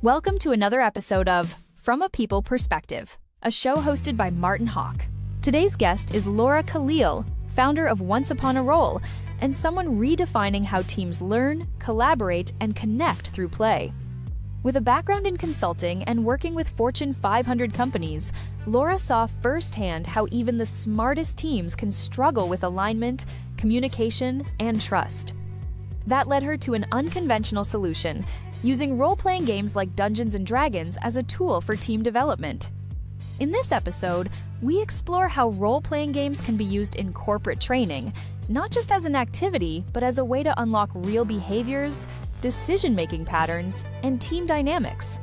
Welcome to another episode of From a People Perspective, a show hosted by Martin Hawk. Today's guest is Laura Khalil, founder of Once Upon a Roll, and someone redefining how teams learn, collaborate, and connect through play. With a background in consulting and working with Fortune 500 companies, Laura saw firsthand how even the smartest teams can struggle with alignment, communication, and trust. That led her to an unconventional solution, using role-playing games like Dungeons & Dragons as a tool for team development. In this episode, we explore how role-playing games can be used in corporate training, not just as an activity, but as a way to unlock real behaviors, decision-making patterns, and team dynamics.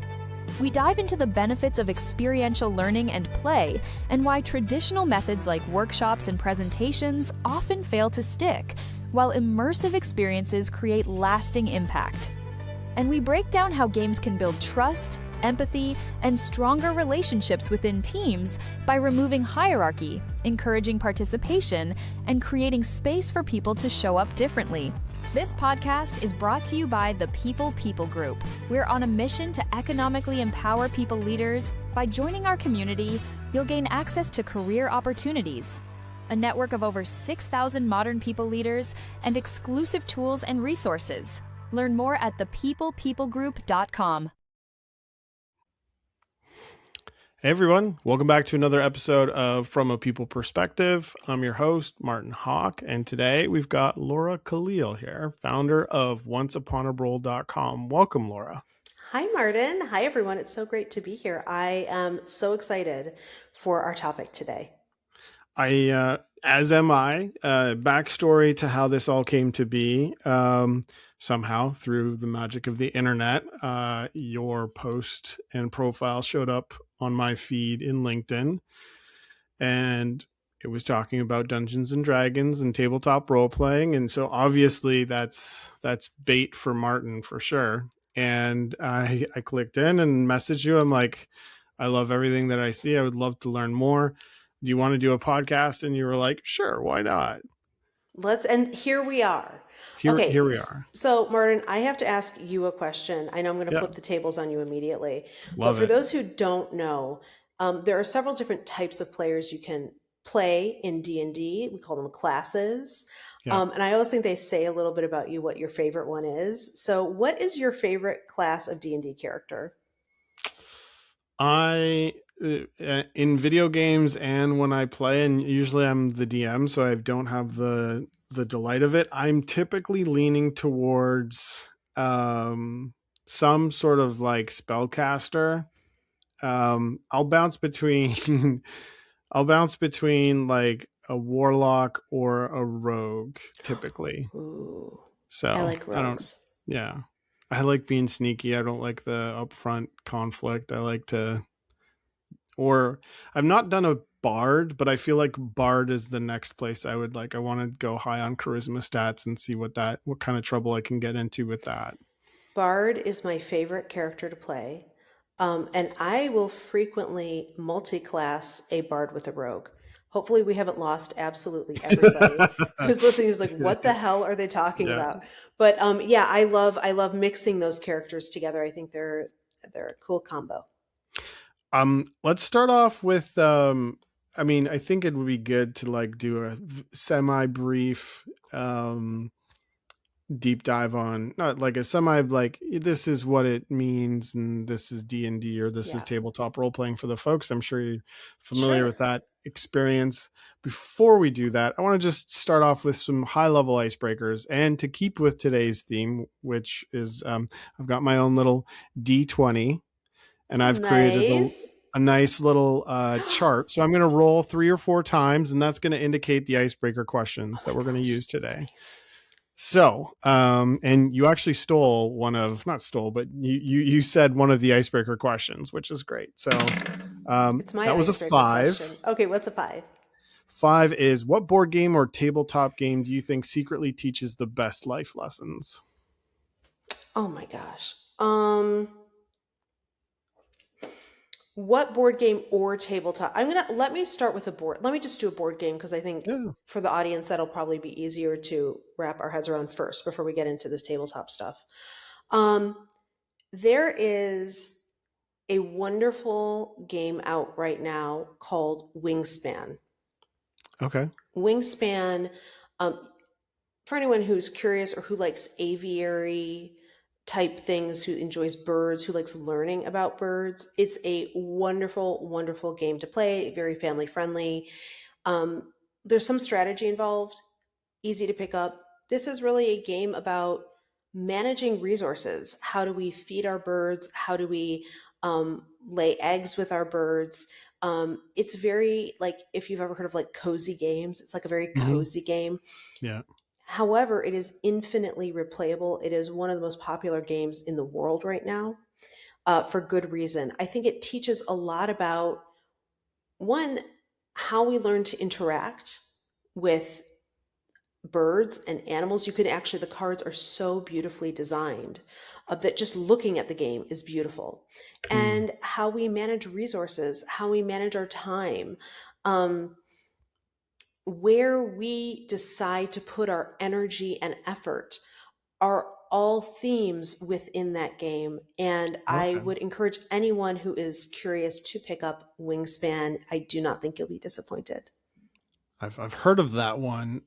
We dive into the benefits of experiential learning and play, and why traditional methods like workshops and presentations often fail to stick, while immersive experiences create lasting impact. And we break down how games can build trust, empathy, and stronger relationships within teams by removing hierarchy, encouraging participation, and creating space for people to show up differently. This podcast is brought to you by the People Group. We're on a mission to economically empower people leaders. By joining our community, you'll gain access to career opportunities, a network of over 6,000 modern people leaders, and exclusive tools and resources. Learn more at thepeoplegroup.com. Hey everyone, welcome back to another episode of From a People Perspective. I'm your host, Martin Hawk, and today we've got Laura Khalil here, founder of onceuponaroll.com. Welcome, Laura. Hi, Martin. Hi, everyone. It's so great to be here. I am so excited for our topic today. As am I. Backstory to how this all came to be. Somehow, through the magic of the internet, your post and profile showed up on my feed in LinkedIn, and it was talking about Dungeons and Dragons and tabletop role playing. And so obviously that's bait for Martin for sure. And I clicked in and messaged you. I'm like, I love everything that I see. I would love to learn more. Do you want to do a podcast? And you were like, sure, why not? And here we are. Here we are. So, Martin, I have to ask you a question. I know I'm going to flip the tables on you immediately. Love but for it. those who don't know, there are several different types of players you can play in D&D. We call them classes. Yeah. And I always think they say a little bit about you, what your favorite one is. So what is your favorite class of D&D character? In video games and when I play, and usually I'm the DM, so I don't have the delight of it, I'm typically leaning towards some sort of like spellcaster. I'll bounce between like a warlock or a rogue typically. Ooh, So I like rogues. I like being sneaky. I don't like the upfront conflict. Or I've not done a bard, but I feel like bard is the next place I would like. I want to go high on charisma stats and see what kind of trouble I can get into with that. Bard is my favorite character to play. And I will frequently multi-class a bard with a rogue. Hopefully we haven't lost absolutely everybody who's listening who's like, what the hell are they talking about? But I love mixing those characters together. I think they're a cool combo. Let's start off with, I think it would be good to like do a semi-brief deep dive on, not like a semi, like this is what it means and this is D&D or this is tabletop role playing for the folks. I'm sure you're familiar with that experience. Before we do that, I want to just start off with some high level icebreakers, and to keep with today's theme, which is I've got my own little D20. And I've created a nice little chart. So I'm going to roll 3 or 4 times, and that's going to indicate the icebreaker questions that we're going to use today. Amazing. So, and you actually you said one of the icebreaker questions, which is great. So it's my that was a 5. Question. Okay, what's a 5? 5 is, what board game or tabletop game do you think secretly teaches the best life lessons? Oh my gosh. What board game or tabletop? Let me start with a board. Let me just do a board game because I think for the audience, that'll probably be easier to wrap our heads around first before we get into this tabletop stuff. There is a wonderful game out right now called Wingspan. Okay. Wingspan, um, for anyone who's curious or who likes aviary type things, who enjoys birds, who likes learning about birds, it's a wonderful, wonderful game to play, very family friendly. Um, there's some strategy involved, easy to pick up. This is really a game about managing resources. How do we feed our birds? How do we lay eggs with our birds? It's very like, if you've ever heard of like cozy games, it's like a very Hmm. cozy game. Yeah. However, it is infinitely replayable. It is one of the most popular games in the world right now, for good reason. I think it teaches a lot about, one, how we learn to interact with birds and animals. You can actually, the cards are so beautifully designed, that just looking at the game is beautiful. Mm. And how we manage resources, how we manage our time, um, where we decide to put our energy and effort are all themes within that game. And I Okay. would encourage anyone who is curious to pick up Wingspan. I do not think you'll be disappointed. I've heard of that one.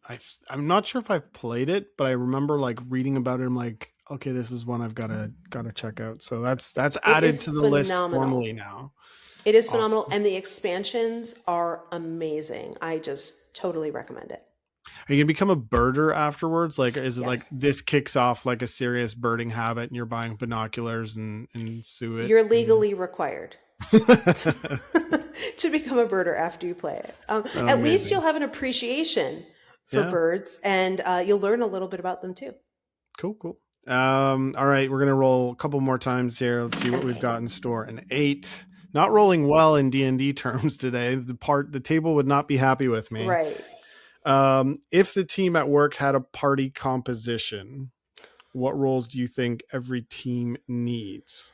I'm not sure if I've played it, but I remember like reading about it. I'm like, okay, this is one I've gotta check out. So that's It added is to the list phenomenal. formally now. It is phenomenal. Awesome. And the expansions are amazing. I just totally recommend it. Are you gonna become a birder afterwards? Like, is it like Yes. this kicks off like a serious birding habit, and you're buying binoculars and suet You're and legally required to become a birder after you play it. At least you'll amazing. have an appreciation for Yeah. birds, and you'll learn a little bit about them too. Cool. Cool. All right, we're gonna roll a couple more times here. Let's see what An we've got in eight. store. An 8. Not rolling well in D&D terms today. The table would not be happy with me. Right. If the team at work had a party composition, what roles do you think every team needs?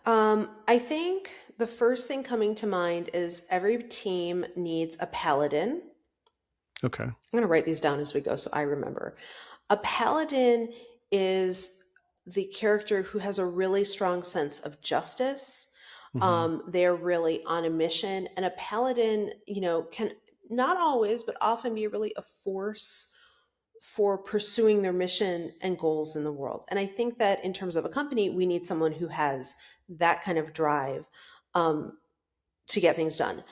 I think the first thing coming to mind is every team needs a paladin. Okay. I'm going to write these down as we go so I remember. A paladin is the character who has a really strong sense of justice. Hmm. They're really on a mission, and a paladin, can not always, but often be really a force for pursuing their mission and goals in the world. And I think that in terms of a company, we need someone who has that kind of drive, um, to get things done.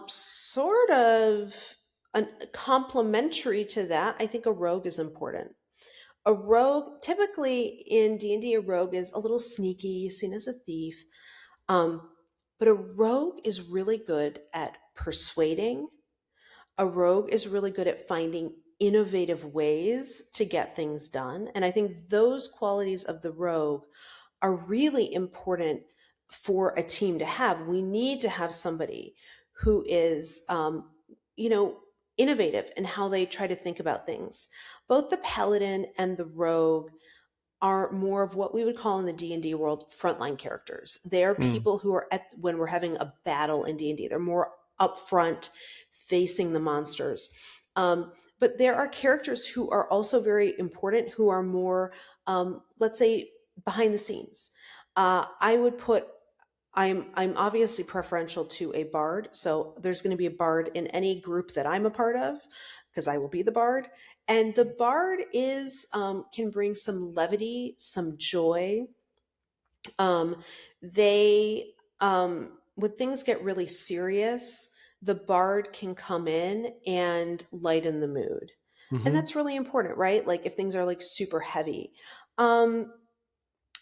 Sort of complementary to that, I think a rogue is important. A rogue, typically in D&D, a rogue is a little sneaky, seen as a thief. Um, but a rogue is really good at persuading. A rogue is really good at finding innovative ways to get things done. And I think those qualities of the rogue are really important for a team to have. We need to have somebody who is, you know, innovative in how they try to think about things. Both the paladin and the rogue are more of what we would call in the D&D world frontline characters. They are Mm. people who are at when we're having a battle in D&D. They're more upfront, facing the monsters. But there are characters who are also very important, who are more, let's say, behind the scenes. I would put. I'm obviously preferential to a bard, so there's going to be a bard in any group that I'm a part of, because I will be the bard. And the bard is, can bring some levity, some joy. They When things get really serious, the bard can come in and lighten the mood. And Hmm. that's really important, right? Like if things are like super heavy. Um,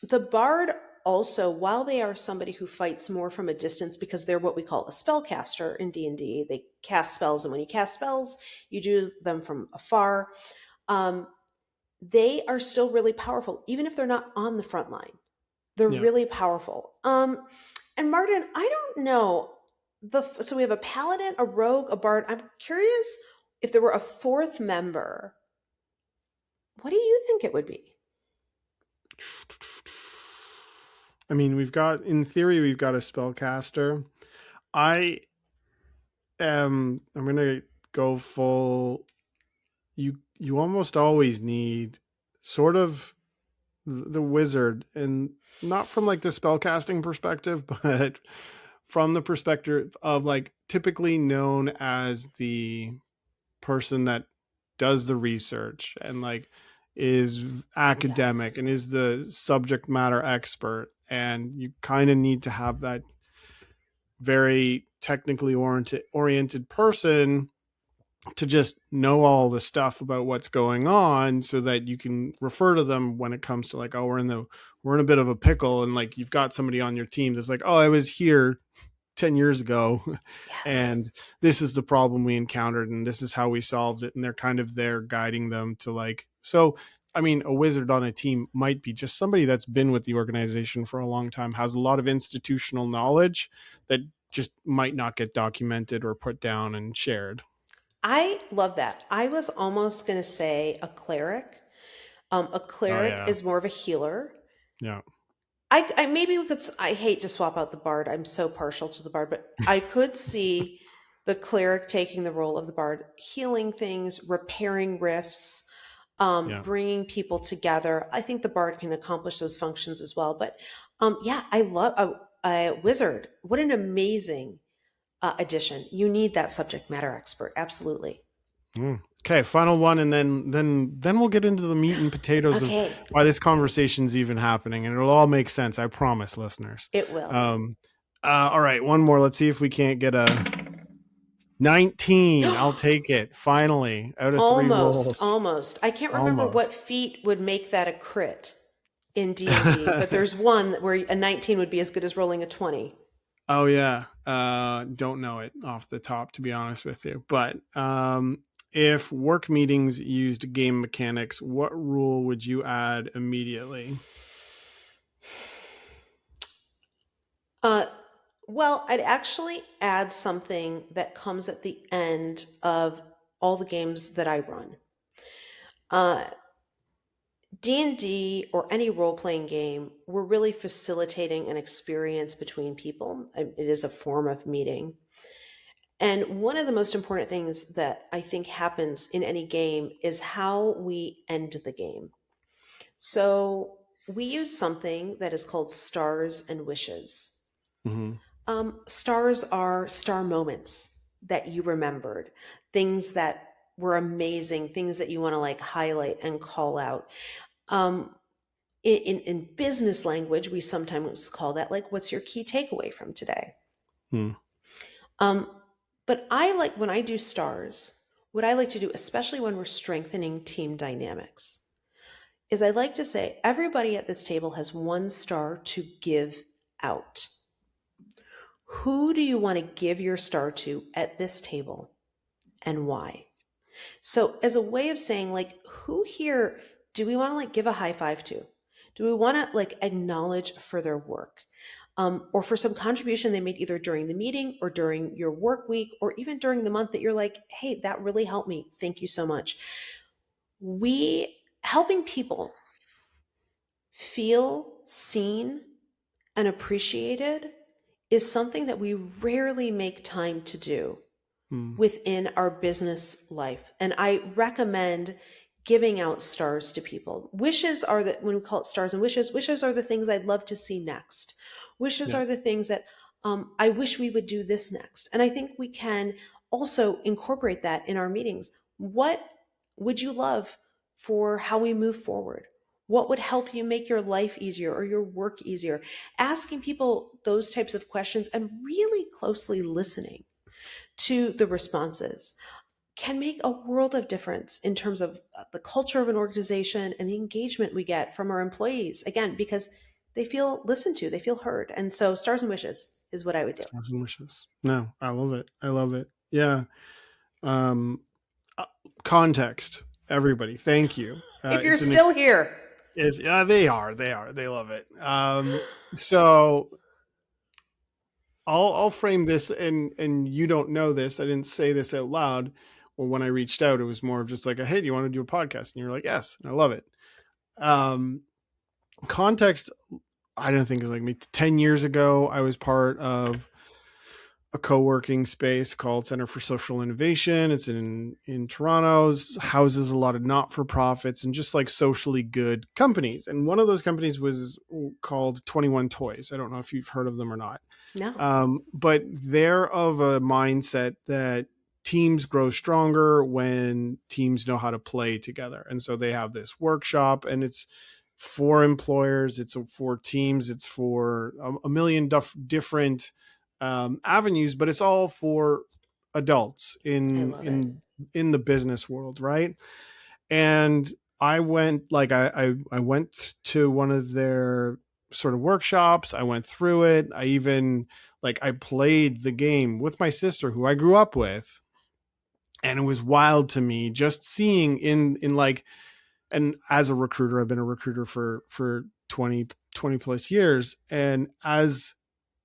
the bard also, while they are somebody who fights more from a distance because they're what we call a spellcaster in D&D, they cast spells, and when you cast spells, you do them from afar. Um, they are still really powerful, even if they're not on the front line. They're Yeah. really powerful. And Martin, I don't know. So we have a paladin, a rogue, a bard. I'm curious if there were a fourth member. What do you think it would be? I mean, in theory, we've got a spellcaster. I I'm gonna go full. You almost always need sort of the wizard, and not from like the spellcasting perspective, but from the perspective of like typically known as the person that does the research and like is academic Yes. and is the subject matter expert, and you kind of need to have that very technically oriented person to just know all the stuff about what's going on so that you can refer to them when it comes to like, oh, we're in a bit of a pickle, and like you've got somebody on your team that's like, oh, I was here 10 years ago Yes. and this is the problem we encountered and this is how we solved it, and they're kind of there guiding them to like, so I mean, a wizard on a team might be just somebody that's been with the organization for a long time, has a lot of institutional knowledge that just might not get documented or put down and shared. I love that. I was almost going to say a cleric. A Oh cleric yeah. is more of a healer. Yeah. I maybe we could. I hate to swap out the bard. I'm so partial to the bard, but I could see the cleric taking the role of the bard, healing things, repairing rifts, Yeah. bringing people together. I think the bard can accomplish those functions as well. But yeah, I love a wizard. What an amazing addition. You need that subject matter expert. Absolutely. Mm. Okay, final one, and then we'll get into the meat and potatoes of Okay, why this conversation's even happening, and it'll all make sense. I promise, listeners. it will. Um, all right, one more. Let's see if we can't get a 19. I'll take it. Finally, out of three Almost, rolls, almost. I can't remember what almost. feat would make that a crit in D&D, but there's one where a 19 would be as good as rolling a 20. Oh yeah, don't know it off the top, to be honest with you. But if work meetings used game mechanics, what rule would you add immediately? Uh, well, I'd actually add something that comes at the end of all the games that I run. Uh, D&D or any role-playing game, we're really facilitating an experience between people. It is a form of meeting. And one of the most important things that I think happens in any game is how we end the game. So we use something that is called stars and wishes. Mm-hmm. Stars are star moments that you remembered, things that were amazing, things that you want to like highlight and call out. Um, in business language, we sometimes call that like, what's your key takeaway from today? Hmm. Um, but I like when I do stars, what I like to do, especially when we're strengthening team dynamics, is I like to say everybody at this table has one star to give out. Who do you want to give your star to at this table and why? So, as a way of saying, like, who here do we want to like give a high five to? Do we want to like acknowledge for their work? Or for some contribution they made either during the meeting or during your work week or even during the month that you're like, hey, that really helped me. Thank you so much. We helping people feel seen and appreciated is something that we rarely make time to do Hmm. within our business life. And I recommend giving out stars to people. Wishes are the, when we call it stars and wishes, wishes are the things I'd love to see next. Wishes Yeah. are the things that I wish we would do this next. And I think we can also incorporate that in our meetings. What would you love for how we move forward? What would help you make your life easier or your work easier? Asking people those types of questions and really closely listening to the responses can make a world of difference in terms of the culture of an organization and the engagement we get from our employees. Again, because they feel listened to, they feel heard. And so, stars and wishes is what I would do. Stars and wishes. No, I love it. I love it. Yeah. Um, uh, Context. Everybody, thank you. If you're It's an still here, yeah, they are. They love it. So I'll frame this, and you don't know this. I didn't say this out loud, or when I reached out, it was more of just like, hey, do you want to do a podcast? And you're like, yes, and I love it. Um, Context. I don't think is like me. 10 years ago, I was part of a co-working space called Center for Social Innovation. It's in Toronto, houses a lot of not-for-profits and just like socially good companies. And one of those companies was called 21 Toys. I don't know if you've heard of them or not. No. But they're of a mindset that teams grow stronger when teams know how to play together. And so they have this workshop, and it's for employers, it's for teams, it's for a million different avenues, but it's all for adults I love it. in the business world, right? And I went I went to one of their sort of workshops. I went through it. I even I played the game with my sister who I grew up with, and it was wild to me just seeing in like, and as a recruiter, I've been a recruiter for 20 plus years, and as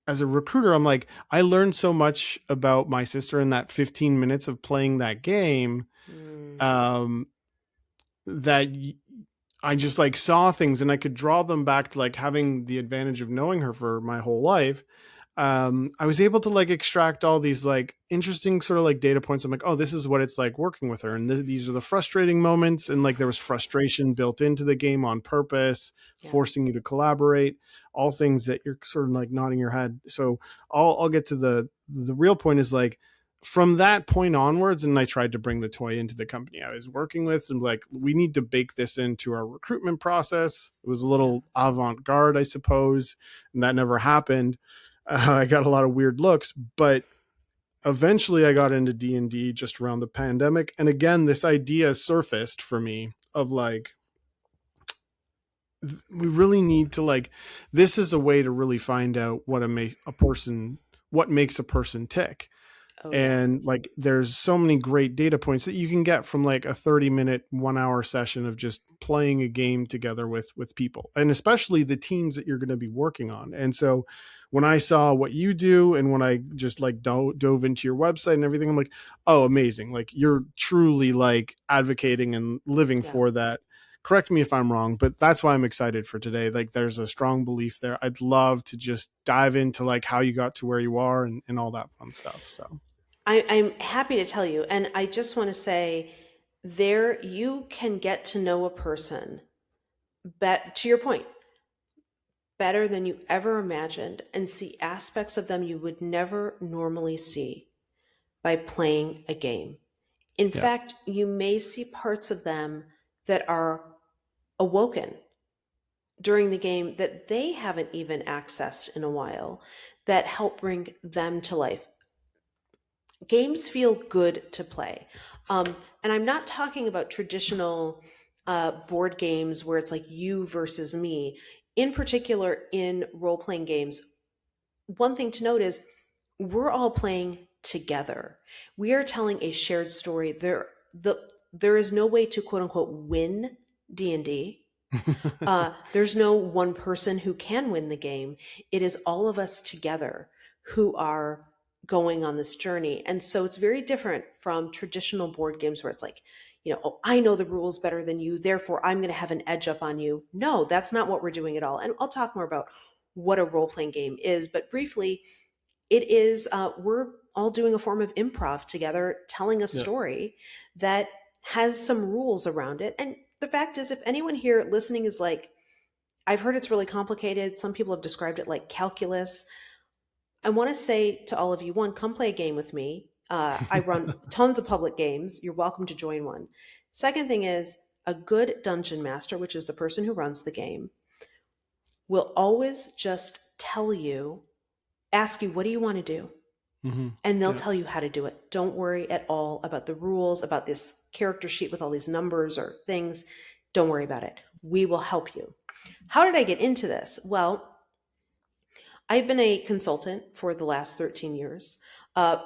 a recruiter, I'm like, I learned so much about my sister in that 15 minutes of playing that game, um, that I just like saw things, and I could draw them back to like having the advantage of knowing her for my whole life. I was able to like extract all these like interesting sort of like data points. I'm like, oh, this is what it's like working with her. And these are the frustrating moments. And like there was frustration built into the game on purpose, Yeah. forcing you to collaborate, all things that you're sort of like nodding your head. So I'll get to the real point is like, from that point onwards, and I tried to bring the toy into the company I was working with, and like, we need to bake this into our recruitment process. It was a little avant-garde, I suppose, and that never happened. I got a lot of weird looks, but eventually I got into D&D just around the pandemic. And again, this idea surfaced for me of like, we really need to like, this is a way to really find out what what makes a person tick. Oh, yeah. And like, there's so many great data points that you can get from like a 30-minute, 1 hour session of just playing a game together with people, and especially the teams that you're going to be working on. And so when I saw what you do, and when I just like dove into your website and everything, I'm like, oh, amazing. Like, you're truly like advocating and living Yeah. for that. Correct me if I'm wrong, but that's why I'm excited for today. Like, there's a strong belief there. I'd love to just dive into like how you got to where you are, and all that fun stuff. So I'm happy to tell you. And I just want to say, there you can get to know a person, to your point, better than you ever imagined, and see aspects of them you would never normally see by playing a game. In yeah. fact, you may see parts of them that are awoken during the game that they haven't even accessed in a while, that help bring them to life. Games feel good to play. And I'm not talking about traditional board games where it's like you versus me. In particular, in role playing games, one thing to note is we're all playing together. We are telling a shared story. There is no way to quote unquote win D&D. There's no one person who can win the game. It is all of us together who are going on this journey. And so it's very different from traditional board games where it's like, oh, I know the rules better than you, therefore I'm going to have an edge up on you. No, that's not what we're doing at all. And I'll talk more about what a role-playing game is, but briefly, it is, we're all doing a form of improv together, telling a Yeah. story that has some rules around it. And the fact is, if anyone here listening is like, I've heard it's really complicated, some people have described it like calculus, I want to say to all of you, one, come play a game with me. I run tons of public games. You're welcome to join one. Second thing is, a good dungeon master, which is the person who runs the game, will always just ask you, what do you want to do? Mm-hmm. And they'll Yeah. tell you how to do it. Don't worry at all about the rules, about this character sheet with all these numbers or things. Don't worry about it. We will help you. How did I get into this? Well, I've been a consultant for the last 13 years,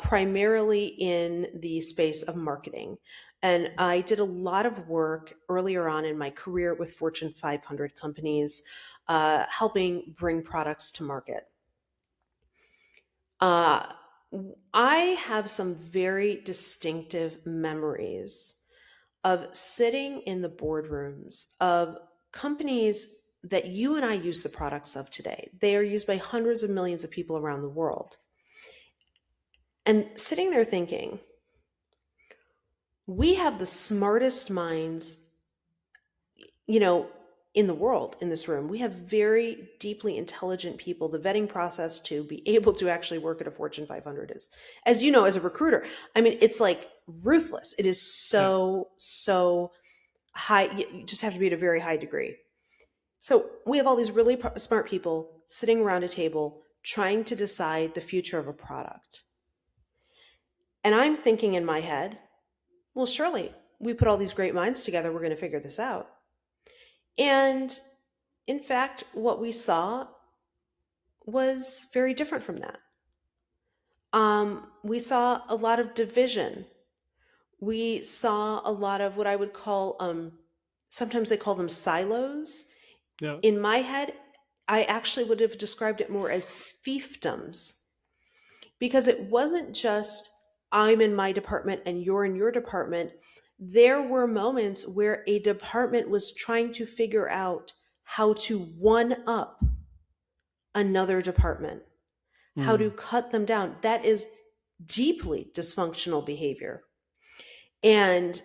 primarily in the space of marketing. And I did a lot of work earlier on in my career with Fortune 500 companies, helping bring products to market. I have some very distinctive memories of sitting in the boardrooms of companies that you and I use the products of today. They are used by hundreds of millions of people around the world. And sitting there thinking, we have the smartest minds, you know, in the world in this room. We have very deeply intelligent people. The vetting process to be able to actually work at a Fortune 500 is, as you know, as a recruiter, I mean, it's like ruthless. It is Yeah. so high. You just have to be at a very high degree. So we have all these really smart people sitting around a table trying to decide the future of a product. And I'm thinking in my head, well, surely we put all these great minds together, we're going to figure this out. And in fact, what we saw was very different from that. We saw a lot of division. We saw a lot of what I would call, sometimes they call them silos. Yeah. In my head, I actually would have described it more as fiefdoms, because it wasn't just I'm in my department and you're in your department. There were moments where a department was trying to figure out how to one up another department, how to cut them down. That is deeply dysfunctional behavior. And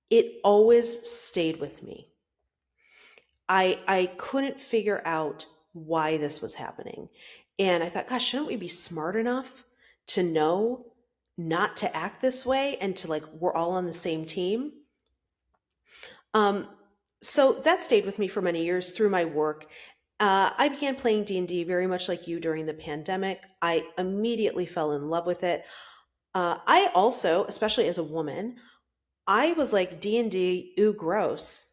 it always stayed with me. I couldn't figure out why this was happening. And I thought, gosh, shouldn't we be smart enough to know not to act this way and to like, we're all on the same team? So that stayed with me for many years through my work. I began playing D&D very much like you during the pandemic. I immediately fell in love with it. I also, especially as a woman, I was like, D&D, ooh, gross.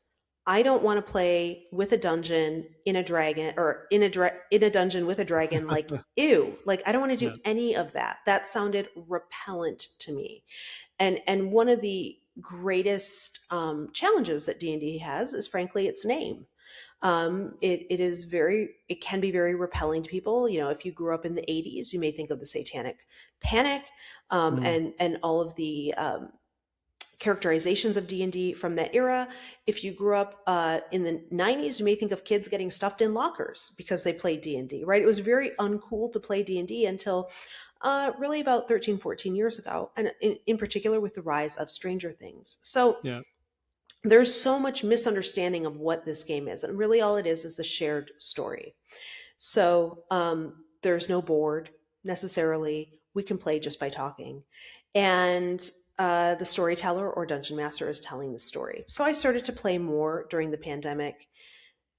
I don't want to play with a dungeon in a dragon or in a dungeon with a dragon. Like, ew, like I don't want to do Yeah. any of that. That sounded repellent to me. And one of the greatest challenges that D&D has is frankly its name. It can be very repelling to people. You know, if you grew up in the 80s, you may think of the Satanic Panic, and all of the characterizations of D&D from that era. If you grew up in the 90s, you may think of kids getting stuffed in lockers because they played D&D, right? It was very uncool to play D&D until really about 13, 14 years ago, and in particular with the rise of Stranger Things. So Yeah. there's so much misunderstanding of what this game is, and really all it is a shared story. So there's no board necessarily. We can play just by talking. And the storyteller or dungeon master is telling the story. So I started to play more during the pandemic.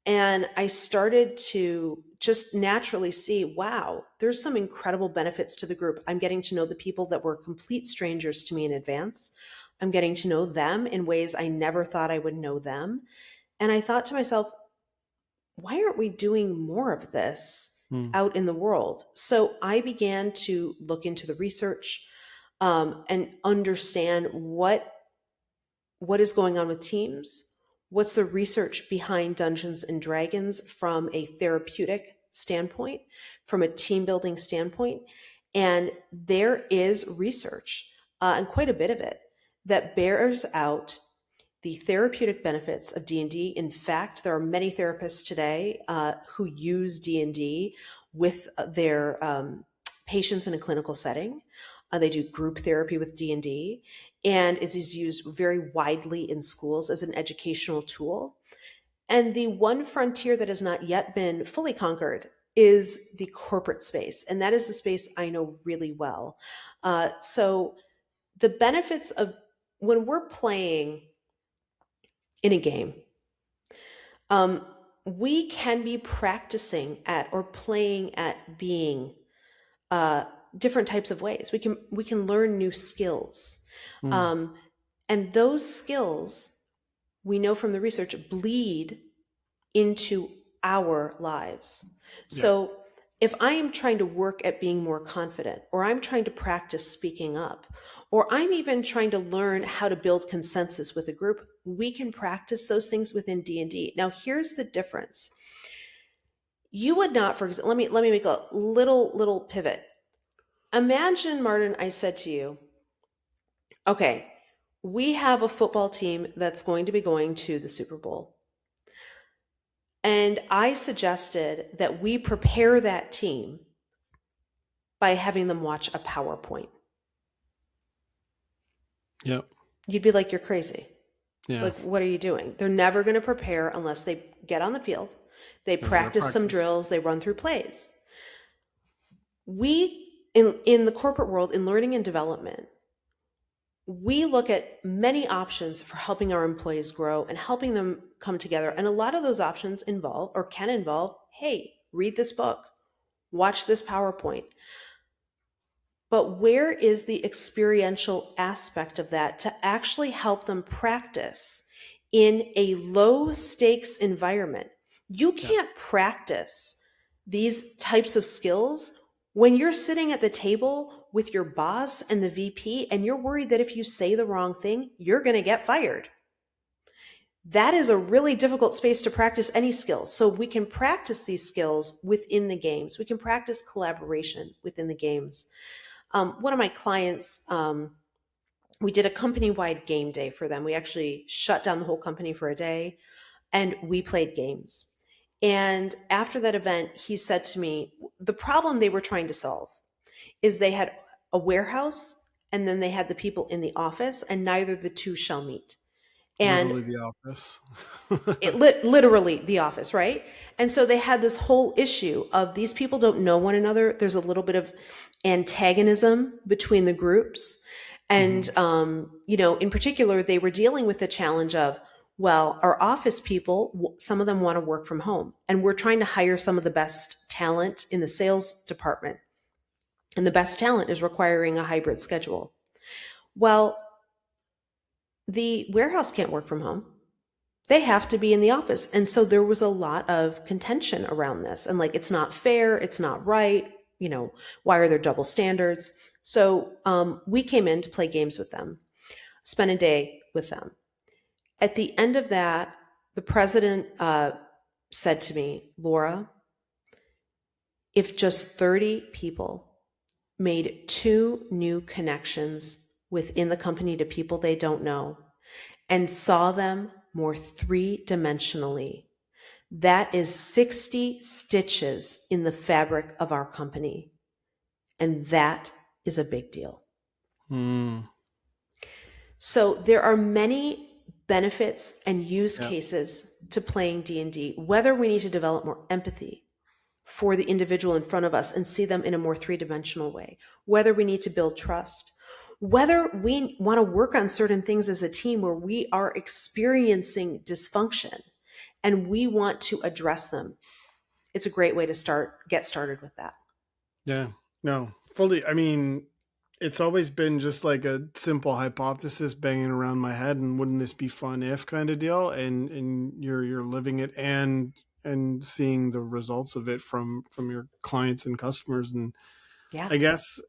And I started to just naturally see, wow, there's some incredible benefits to the group. I'm getting to know the people that were complete strangers to me in advance. I'm getting to know them in ways I never thought I would know them. And I thought to myself, why aren't we doing more of this out in the world? So I began to look into the research and understand what is going on with teams. What's the research behind Dungeons and Dragons from a therapeutic standpoint, from a team building standpoint? And there is research, and quite a bit of it, that bears out the therapeutic benefits of D&D. In fact, there are many therapists today who use D&D with their patients in a clinical setting. They do group therapy with D&D, and it is used very widely in schools as an educational tool. And the one frontier that has not yet been fully conquered is the corporate space. And that is the space I know really well. So the benefits of when we're playing in a game, we can be practicing at or playing at being different types of ways. We can learn new skills, and those skills we know from the research bleed into our lives. Yeah. So if I am trying to work at being more confident, or I'm trying to practice speaking up, or I'm even trying to learn how to build consensus with a group, we can practice those things within D&D. Now, here's the difference. You would not, for example, let me make a little pivot. Imagine, Martin, I said to you, okay, we have a football team that's going to be going to the Super Bowl. And I suggested that we prepare that team by having them watch a PowerPoint. Yep. You'd be like, you're crazy. Yeah. Like, what are you doing? They're never going to prepare unless they get on the field. They practice some drills, they run through plays. We, in the corporate world, in learning and development, we look at many options for helping our employees grow and helping them come together. And a lot of those options involve, or can involve, hey, read this book, watch this PowerPoint. But where is the experiential aspect of that to actually help them practice in a low stakes environment? You can't practice these types of skills when you're sitting at the table with your boss and the VP and you're worried that if you say the wrong thing, you're going to get fired. That is a really difficult space to practice any skills. So we can practice these skills within the games. We can practice collaboration within the games. One of my clients, we did a company-wide game day for them. We actually shut down the whole company for a day and we played games. And after that event, he said to me, the problem they were trying to solve is they had a warehouse and then they had the people in the office, and neither the two shall meet. And literally the office. literally the office, right? And so they had this whole issue of these people don't know one another. There's a little bit of antagonism between the groups. And, in particular, they were dealing with the challenge of, well, our office people, some of them want to work from home, and we're trying to hire some of the best talent in the sales department. And the best talent is requiring a hybrid schedule. Well, the warehouse can't work from home. They have to be in the office. And so there was a lot of contention around this. And like, it's not fair. It's not right. Why are there double standards? So we came in to play games with them, spent a day with them. At the end of that, the president said to me, Laura, if just 30 people made 2 new connections within the company to people they don't know and saw them more 3-dimensionally, that is 60 stitches in the fabric of our company. And that is a big deal. So there are many benefits and use cases to playing D&D, whether we need to develop more empathy for the individual in front of us and see them in a more 3-dimensional way, whether we need to build trust, whether we want to work on certain things as a team where we are experiencing dysfunction and we want to address them. It's a great way to get started with that. Yeah, no, fully. I mean, it's always been just like a simple hypothesis banging around my head, and wouldn't this be fun if kind of deal, and you're living it and seeing the results of it from your clients and customers. And I guess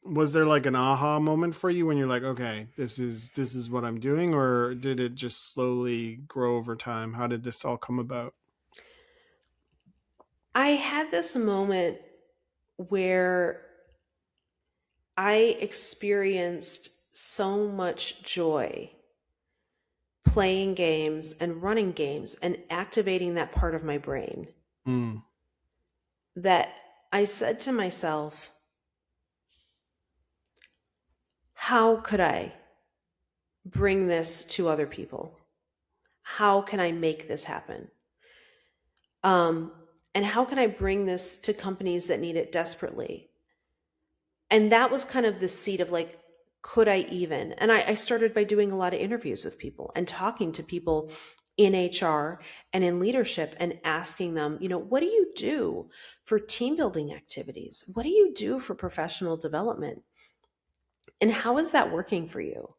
was there like an aha moment for you when you're like, okay, this is what I'm doing, or did it just slowly grow over time? How did this all come about? I had this moment where I experienced so much joy playing games and running games and activating that part of my brain that I said to myself, how could I bring this to other people? How can I make this happen? And how can I bring this to companies that need it desperately? And that was kind of the seed of like, could I even? And I started by doing a lot of interviews with people and talking to people in HR and in leadership and asking them, what do you do for team building activities? What do you do for professional development? And how is that working for you?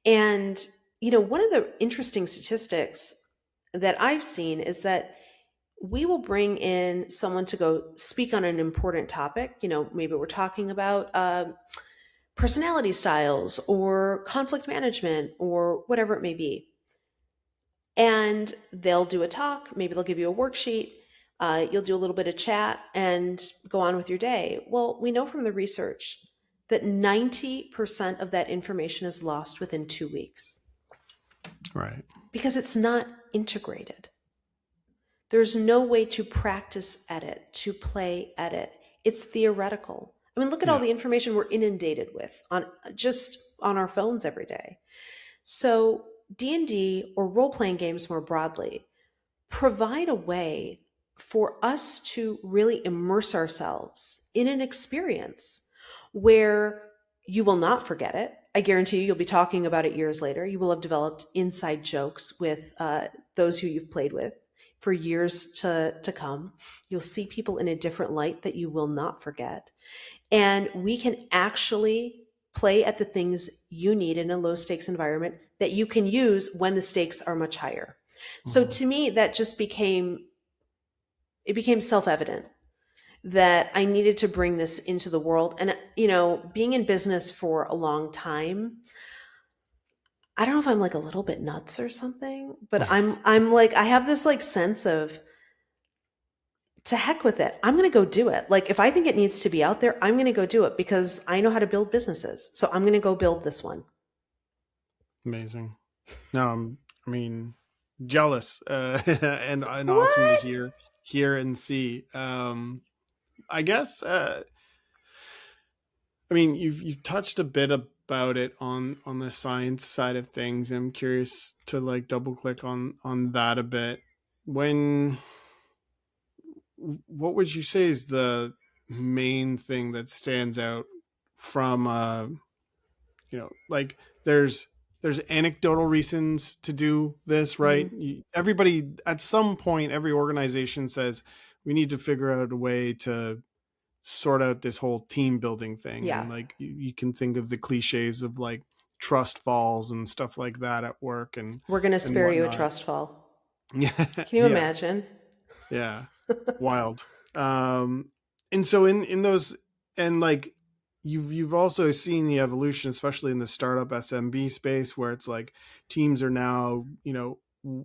And, one of the interesting statistics that I've seen is that we will bring in someone to go speak on an important topic. Maybe we're talking about personality styles or conflict management or whatever it may be. And they'll do a talk. Maybe they'll give you a worksheet. You'll do a little bit of chat and go on with your day. Well, we know from the research that 90% of that information is lost within 2 weeks. Right. Because it's not integrated. There's no way to practice edit, to play edit. It's theoretical. I mean, look at all Yeah. the information we're inundated with on just on our phones every day. So D&D or role-playing games more broadly provide a way for us to really immerse ourselves in an experience where you will not forget it. I guarantee you, you'll be talking about it years later. You will have developed inside jokes with those who you've played with for years to come. You'll see people in a different light that you will not forget. And we can actually play at the things you need in a low stakes environment that you can use when the stakes are much higher. So Mhm. to me, that just became self-evident that I needed to bring this into the world. And, being in business for a long time, I don't know if I'm like a little bit nuts or something, but I'm like, I have this like sense of, to heck with it. I'm going to go do it. Like, if I think it needs to be out there, I'm going to go do it because I know how to build businesses. So I'm going to go build this one. Amazing. No, I mean, jealous, and awesome to What? hear and see. I guess, I mean, you've touched a bit about it on the science side of things. I'm curious to like double click on that a bit. When What would you say is the main thing that stands out from like there's anecdotal reasons to do this, right? Mhm. Everybody at some point, every organization says we need to figure out a way to sort out this whole team building thing. Yeah. And like you can think of the cliches of like trust falls and stuff like that at work We're going to and spare you a whatnot. trust fall. Yeah. Can you Yeah. imagine? Yeah. Wild. And so in those, and like you've also seen the evolution, especially in the startup SMB space, where it's like teams are now,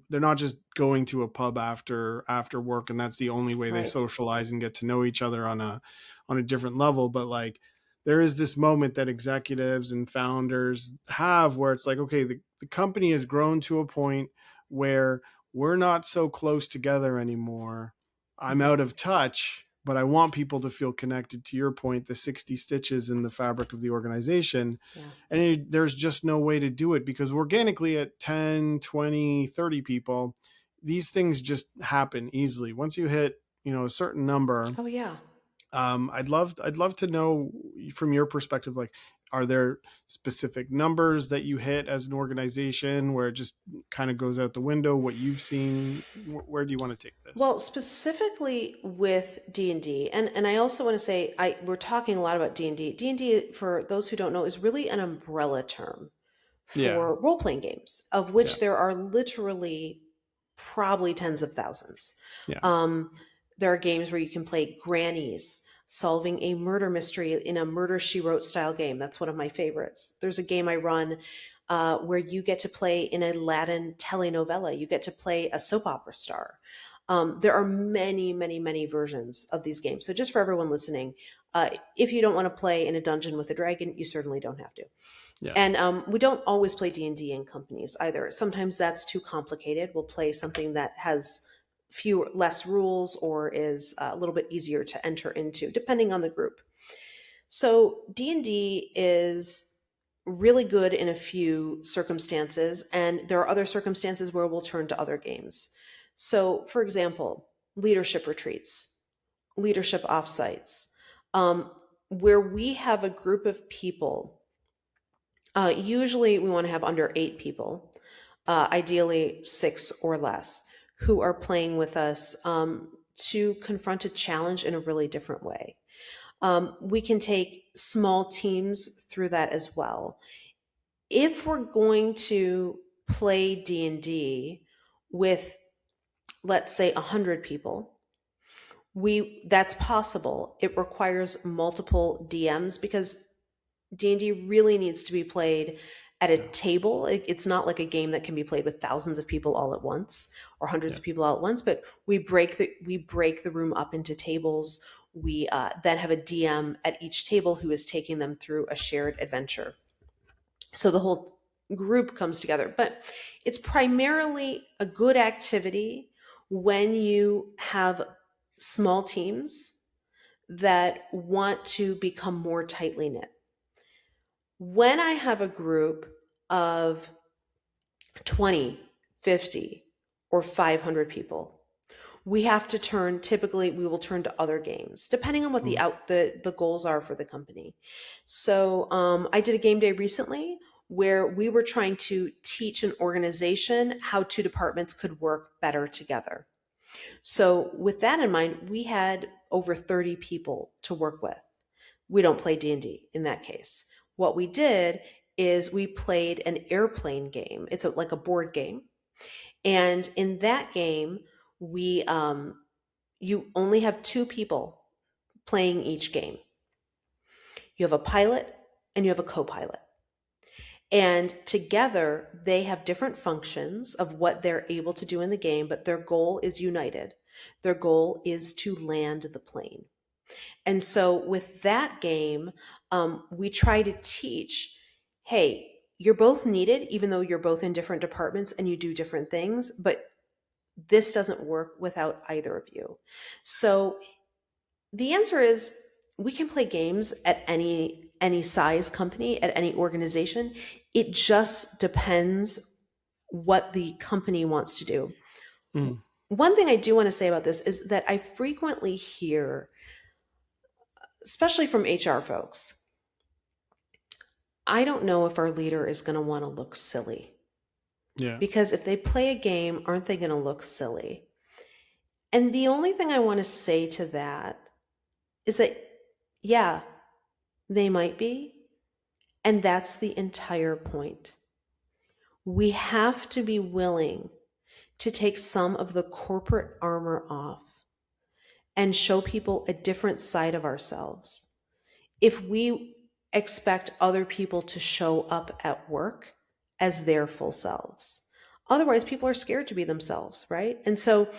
they're not just going to a pub after work and that's the only way they Right. socialize and get to know each other on a different level. But like there is this moment that executives and founders have where it's like, okay, the company has grown to a point where we're not so close together anymore. I'm Mhm. out of touch, but I want people to feel connected, to your point, the 60 stitches in the fabric of the organization. Yeah. And there's just no way to do it because organically at 10, 20, 30 people, these things just happen easily. Once you hit, a certain number, Oh, yeah. I'd love to know from your perspective, like, are there specific numbers that you hit as an organization where it just kind of goes out the window? What you've seen, where do you want to take this? Well, specifically with D&D, and I also want to say we're talking a lot about D&D. D&D, for those who don't know, is really an umbrella term Yeah, for role-playing games, of yeah, which there are literally probably tens of thousands. yeah, Um, there are games where you can play grannies solving a murder mystery in a Murder She Wrote style game. That's one of my favorites. There's a game I run where you get to play in a Latin telenovela. You get to play a soap opera star. There are many, many, many versions of these games. So just for everyone listening, if you don't want to play in a dungeon with a dragon, you certainly don't have to. yeah, And we don't always play D&D in companies either. Sometimes that's too complicated. We'll play something that has less rules or is a little bit easier to enter into, depending on the group. So D&D is really good in a few circumstances, and there are other circumstances where we'll turn to other games. So, for example, leadership retreats, leadership offsites, um, where we have a group of people. Usually, we want to have under 8 people, ideally 6 or less, who are playing with us to confront a challenge in a really different way. We can take small teams through that as well. If we're going to play D&D with, let's say, 100 people, that's possible. It requires multiple DMs because D&D really needs to be played at a yeah, table. It's not like a game that can be played with thousands of people all at once or hundreds yeah, of people all at once, but we break the room up into tables. We then have a DM at each table who is taking them through a shared adventure. So the whole group comes together, but it's primarily a good activity when you have small teams that want to become more tightly knit. When I have a group of 20, 50, or 500 people, we have to turn, typically we will turn to other games depending on what the goals are for the company. So I did a game day recently where we were trying to teach an organization how two departments could work better together. So with that in mind, we had over 30 people to work with. We don't play D&D in that case. What we did is we played an airplane game. It's like a board game. And in that game, we you only have two people playing each game. You have a pilot and you have a co-pilot. And together they have different functions of what they're able to do in the game, but their goal is united. Their goal is to land the plane. And so with that game, we try to teach, hey, you're both needed, even though you're both in different departments and you do different things, but this doesn't work without either of you. So the answer is we can play games at any size company, at any organization. It just depends what the company wants to do. Mm. One thing I do want to say about this is that I frequently hear, especially from HR folks, I don't know if our leader is going to want to look silly. Yeah. Because if they play a game, aren't they going to look silly? And the only thing I want to say to that is that, yeah, they might be. And that's the entire point. We have to be willing to take some of the corporate armor off and show people a different side of ourselves. If we expect other people to show up at work as their full selves, otherwise people are scared to be themselves, right? And so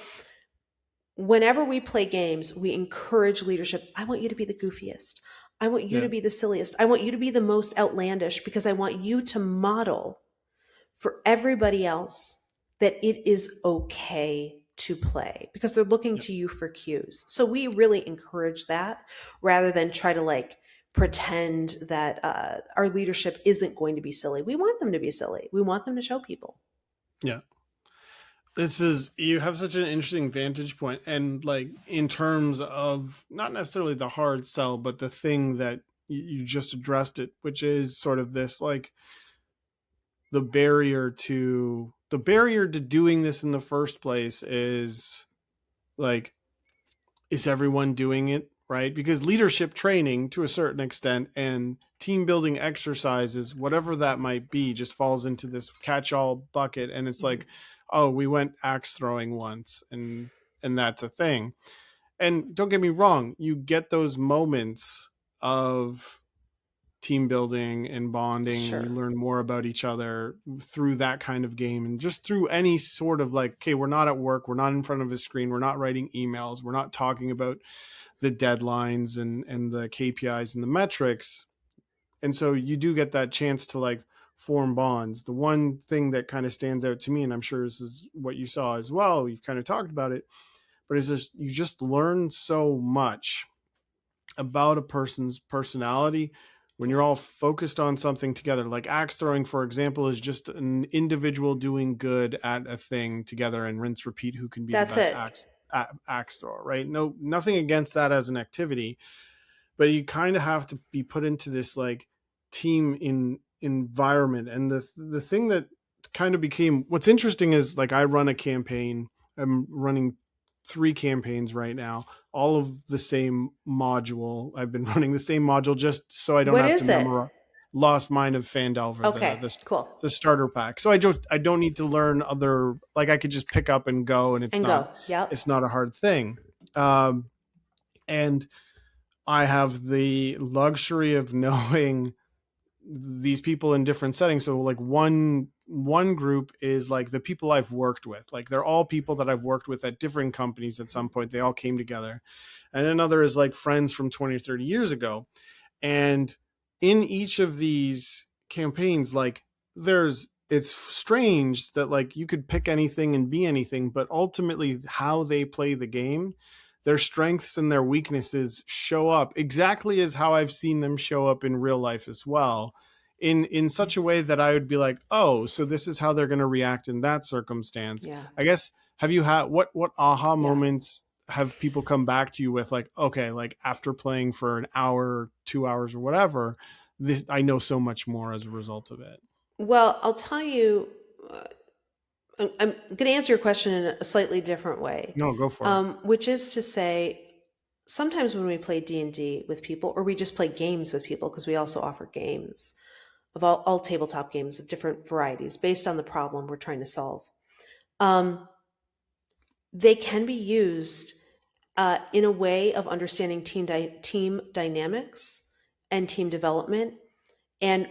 whenever we play games, we encourage leadership. I want you to be the goofiest. I want you to be the silliest. I want you to be the most outlandish, because I want you to model for everybody else that it is okay to play, because they're looking to you for cues. So we really encourage that rather than try to like pretend that our leadership isn't going to be silly. We want them to be silly. We want them to show people. Yeah. You have such an interesting vantage point, and like in terms of not necessarily the hard sell, but the thing that you just addressed it, which is sort of this, like the barrier to doing this in the first place is like, is everyone doing it right? Because leadership training to a certain extent and team building exercises, whatever that might be, just falls into this catch-all bucket. And it's like, oh, we went axe throwing once, and that's a thing. And don't get me wrong, you get those moments of team building and bonding, Sure. and you learn more about each other through that kind of game, and just through any sort of like, okay, we're not at work, we're not in front of a screen, we're not writing emails, we're not talking about the deadlines and the KPIs and the metrics. And so you do get that chance to like form bonds. The one thing that kind of stands out to me, and I'm sure this is what you saw as well, you've kind of talked about it, but it's just, you just learn so much about a person's personality when you're all focused on something together. Like axe throwing, for example, is just an individual doing good at a thing together, and rinse repeat who can be That's the best it. axe thrower, right? Nothing against that as an activity, but you kind of have to be put into this like team environment. And the thing that kind of became, what's interesting is, like, I run a campaign. I'm running 3 campaigns right now, all of the same module. I've been running the same module just so I don't have to memorize. Lost Mine of Phandelver, Okay, cool. the starter pack. So I don't need to learn other, like I could just pick up and go, and it's not a hard thing. And I have the luxury of knowing these people in different settings. So like one group is like the people I've worked with, like they're all people that I've worked with at different companies at some point. They all came together. And another is like friends from 20 or 30 years ago. And in each of these campaigns, like there's it's strange that like you could pick anything and be anything, but ultimately how they play the game, their strengths and their weaknesses show up exactly as how I've seen them show up in real life as well, in such a way that I would be like, oh, so this is how they're going to react in that circumstance. Yeah. I guess, have you had what aha Yeah. moments have people come back to you with, like, okay, like after playing for an hour, 2 hours or whatever, this, I know so much more as a result of it. Well, I'll tell you, I'm going to answer your question in a slightly different way, No, go for it. which is to say, sometimes when we play D&D with people, or we just play games with people, because we also offer games of all tabletop games of different varieties based on the problem we're trying to solve. They can be used in a way of understanding team dynamics and team development, and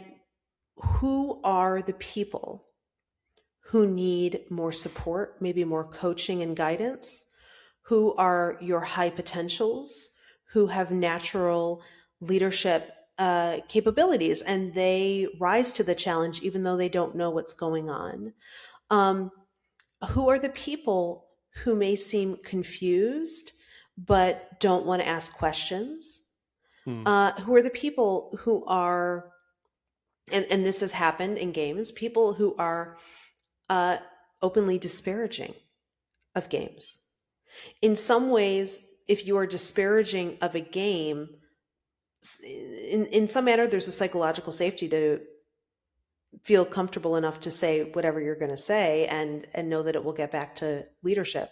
who are the people who need more support, maybe more coaching and guidance, who are your high potentials, who have natural leadership capabilities, and they rise to the challenge even though they don't know what's going on. Who are the people who may seem confused but don't want to ask questions? Hmm. Who are the people who are, and this has happened in games, people who are uh, openly disparaging of games. In some ways, if you are disparaging of a game, in some manner, there's a psychological safety to feel comfortable enough to say whatever you're going to say and know that it will get back to leadership.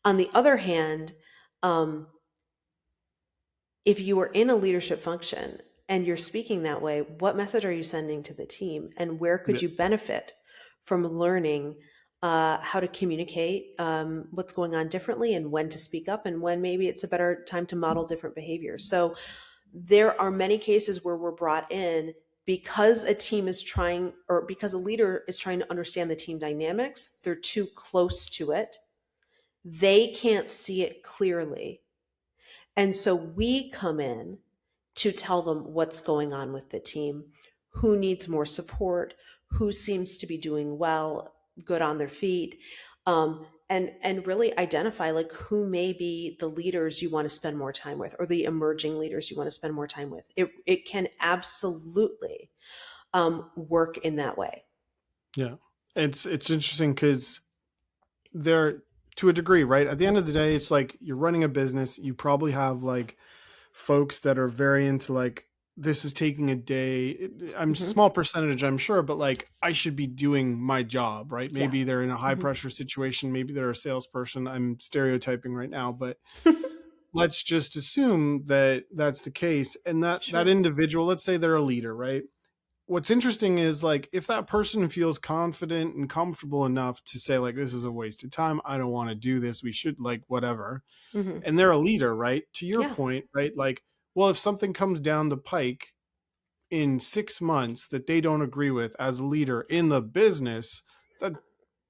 On the other hand, um, if you are in a leadership function and you're speaking that way, what message are you sending to the team, and where could Yeah. you benefit from learning how to communicate what's going on differently, and when to speak up, and when maybe it's a better time to model different behaviors? So there are many cases where we're brought in because a team is trying, or because a leader is trying to understand the team dynamics. They're too close to it. They can't see it clearly. And so we come in to tell them what's going on with the team, who needs more support, who seems to be doing well, good on their feet, and really identify like who may be the leaders you want to spend more time with, or the emerging leaders you want to spend more time with. It can absolutely work in that way. Yeah. It's interesting because they're, to a degree, right? At the end of the day, it's like you're running a business. You probably have like folks that are very into like, this is taking a day. I'm Hmm. small percentage, I'm sure, but like I should be doing my job, right? Yeah. Maybe they're in a high Hmm. pressure situation. Maybe they're a salesperson. I'm stereotyping right now, but let's just assume that that's the case. And that Sure. individual, let's say they're a leader, right? What's interesting is like if that person feels confident and comfortable enough to say like, this is a waste of time, I don't want to do this, we should like whatever, Hmm. and they're a leader, right? To your Yeah. point, right? Like, well, if something comes down the pike in 6 months that they don't agree with as a leader in the business, that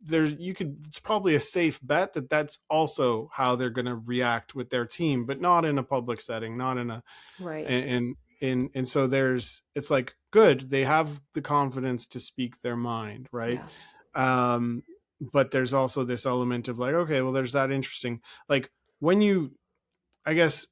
there's, you could, it's probably a safe bet that that's also how they're going to react with their team, but not in a public setting, not in a, Right. and so there's, it's like good, they have the confidence to speak their mind, right? Yeah. But there's also this element of like, okay, well, there's that interesting, like when you, I guess,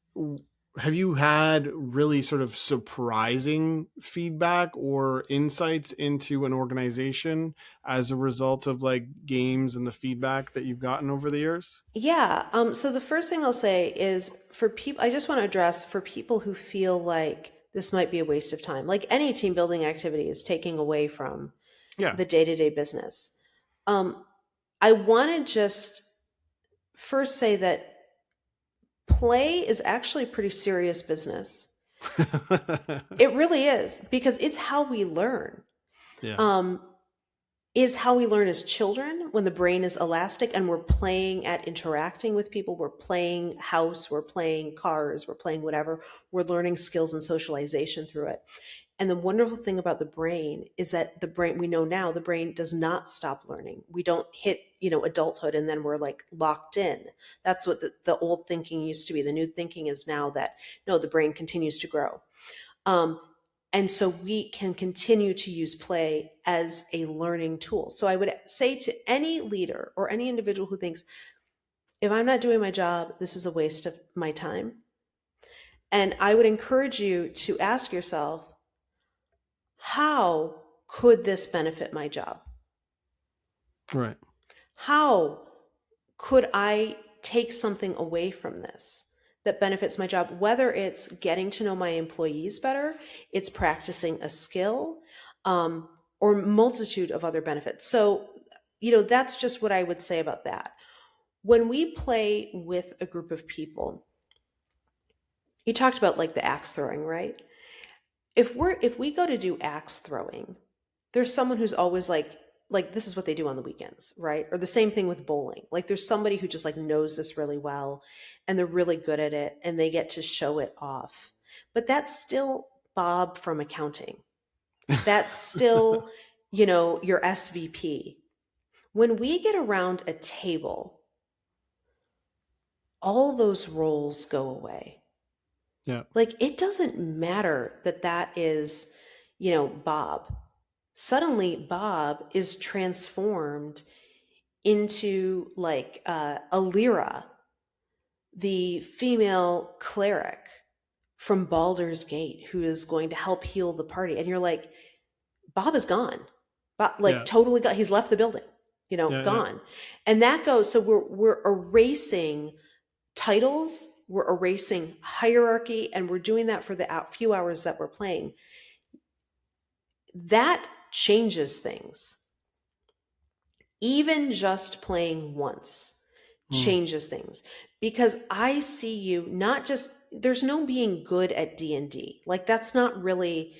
have you had really sort of surprising feedback or insights into an organization as a result of like games and the feedback that you've gotten over the years? Yeah. So the first thing I'll say is, for people, I just want to address, for people who feel like this might be a waste of time, like any team building activity is taking away from Yeah. the day-to-day business. I want to just first say that play is actually pretty serious business. It really is, because it's how we learn. Yeah. Um, is how we learn as children, when the brain is elastic and we're playing at interacting with people. We're playing house, we're playing cars, we're playing whatever. We're learning skills and socialization through it. And the wonderful thing about the brain is that the brain, we know now, the brain does not stop learning. We don't hit, adulthood and then we're like locked in. That's what the old thinking used to be. The new thinking is now that no, the brain continues to grow. Um, And so we can continue to use play as a learning tool. So I would say to any leader or any individual who thinks, if I'm not doing my job, this is a waste of my time. And I would encourage you to ask yourself, how could this benefit my job? Right. How could I take something away from this that benefits my job? Whether it's getting to know my employees better, it's practicing a skill, or multitude of other benefits. So, that's just what I would say about that. When we play with a group of people, you talked about like the axe throwing, right? If we go to do axe throwing, there's someone who's always like this is what they do on the weekends, right? Or the same thing with bowling. Like there's somebody who just like knows this really well and they're really good at it and they get to show it off. But that's still Bob from accounting. That's still, your SVP. When we get around a table, all those roles go away. Yeah. Like it doesn't matter that is, Bob. Suddenly Bob is transformed into like Alira, the female cleric from Baldur's Gate, who is going to help heal the party. And you're like, Bob is gone. Bob, totally gone. He's left the building, gone. Yeah. And that goes, so we're erasing titles, we're erasing hierarchy, and we're doing that for the few hours that we're playing. That changes things. Even just playing once changes things, because I see you not just, there's no being good at D&D. Like that's not really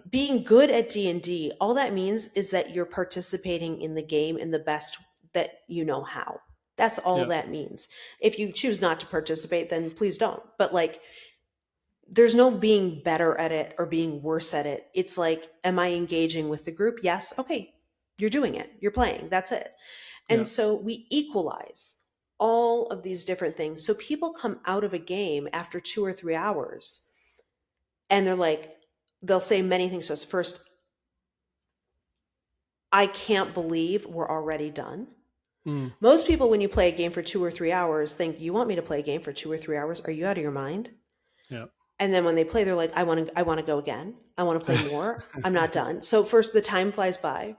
being good at D&D. All that means is that you're participating in the game in the best that you know how. That's all that means. If you choose not to participate, then please don't. But like, there's no being better at it or being worse at it. It's like, am I engaging with the group? Yes. Okay. You're doing it. You're playing. That's it. And so we equalize all of these different things. So people come out of a game after 2 or 3 hours and they're like, they'll say many things to us. First, I can't believe we're already done. Most people, when you play a game for 2 or 3 hours, think, you want me to play a game for 2 or 3 hours? Are you out of your mind? Yeah. And then when they play, they're like, I want to go again. I want to play more. I'm not done. So first, the time flies by.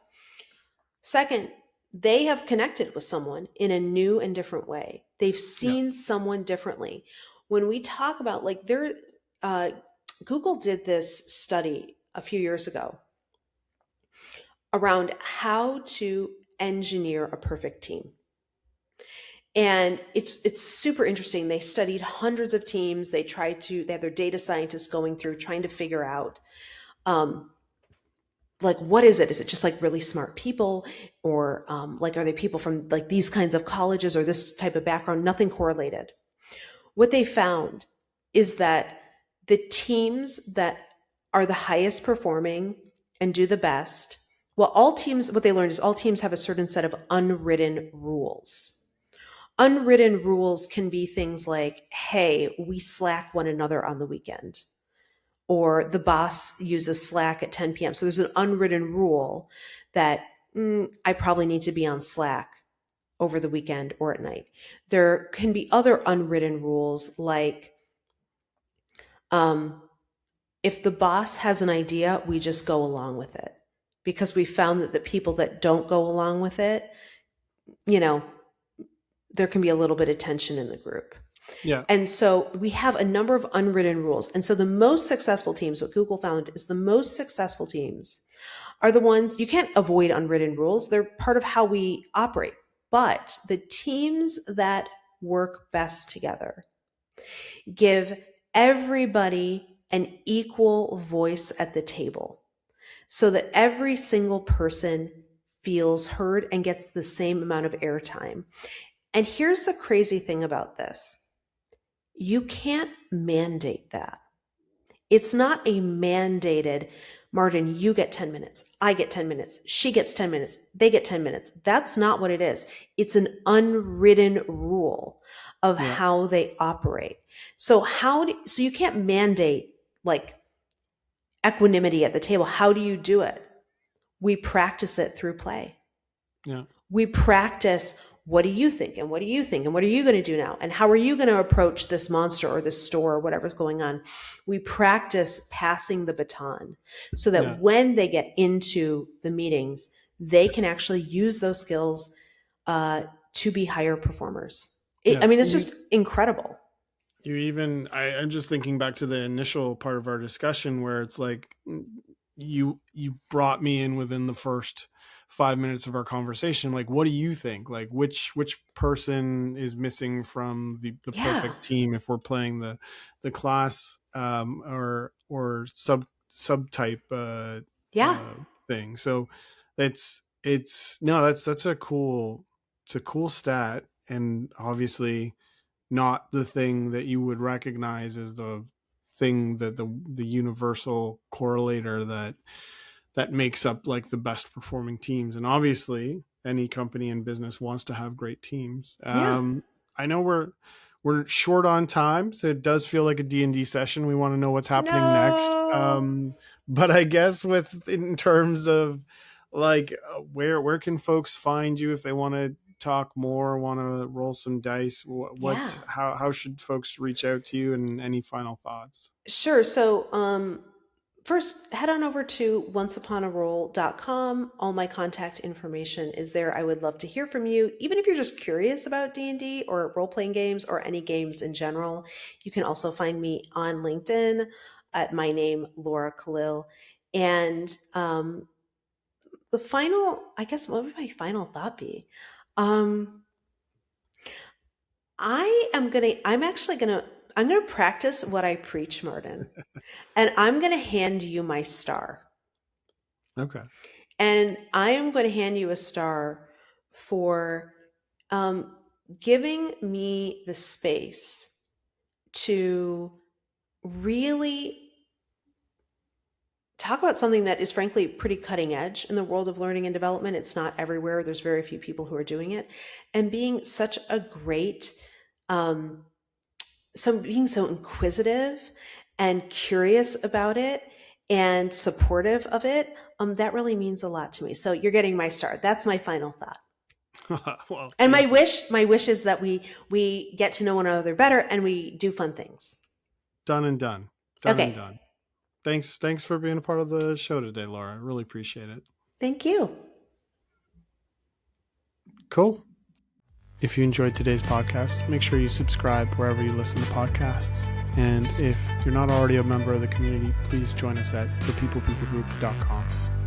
Second, they have connected with someone in a new and different way. They've seen someone differently. When we talk about like Google did this study a few years ago around how to engineer a perfect team. And it's super interesting. They studied hundreds of teams. They had their data scientists going through trying to figure out like, what is it? Is it just like really smart people, or like, are they people from like these kinds of colleges or this type of background? Nothing correlated. What they found is that the teams that are the highest performing and do the best, what they learned is all teams have a certain set of unwritten rules. Unwritten rules can be things like, hey, we Slack one another on the weekend, or the boss uses Slack at 10 p.m. So there's an unwritten rule that I probably need to be on Slack over the weekend or at night. There can be other unwritten rules like if the boss has an idea, we just go along with it, because we found that the people that don't go along with it, there can be a little bit of tension in the group. Yeah. And so we have a number of unwritten rules. And so the most successful teams, what Google found is the most successful teams are the ones, you can't avoid unwritten rules. They're part of how we operate. But the teams that work best together give everybody an equal voice at the table, so that every single person feels heard and gets the same amount of airtime. And here's the crazy thing about this. You can't mandate that. It's not a mandated, Martin, you get 10 minutes. I get 10 minutes. She gets 10 minutes. They get 10 minutes. That's not what it is. It's an unwritten rule of how they operate. So you can't mandate, like, equanimity at the table. How do you do it? We practice it through play. Yeah. We practice, what do you think? And what do you think? And what are you going to do now? And how are you going to approach this monster or this store or whatever's going on? We practice passing the baton so that when they get into the meetings, they can actually use those skills to be higher performers. I mean, it's just incredible. I'm just thinking back to the initial part of our discussion where it's like you brought me in within the first 5 minutes of our conversation. Like, what do you think? Like, which person is missing from the perfect team if we're playing the class or subtype thing? So that's a cool stat, and obviously not the thing that you would recognize as the thing that the universal correlator that makes up like the best performing teams. And obviously any company in business wants to have great teams. I know we're short on time, so it does feel like a D&D session. We want to know what's happening next. But I guess in terms of like where can folks find you if they want to talk more, want to roll some dice? How should folks reach out to you, and any final thoughts? Sure. So first, head on over to onceuponaroll.com. All my contact information is there. I would love to hear from you. Even if you're just curious about D&D or role-playing games or any games in general, you can also find me on LinkedIn at my name, Laura Khalil. And the final, I guess, what would my final thought be? I'm going to practice what I preach, Martin, and I'm going to hand you my star. Okay. And I am going to hand you a star for giving me the space to really talk about something that is frankly pretty cutting edge in the world of learning and development. It's not everywhere. There's very few people who are doing it. And being such a great, being so inquisitive and curious about it and supportive of it, that really means a lot to me. So you're getting my star. That's my final thought. Well, and my wish is that we get to know one another better and we do fun things. Done and done. And done. Thanks for being a part of the show today, Laura. I really appreciate it. Thank you. Cool. If you enjoyed today's podcast, make sure you subscribe wherever you listen to podcasts. And if you're not already a member of the community, please join us at thepeoplepeoplegroup.com.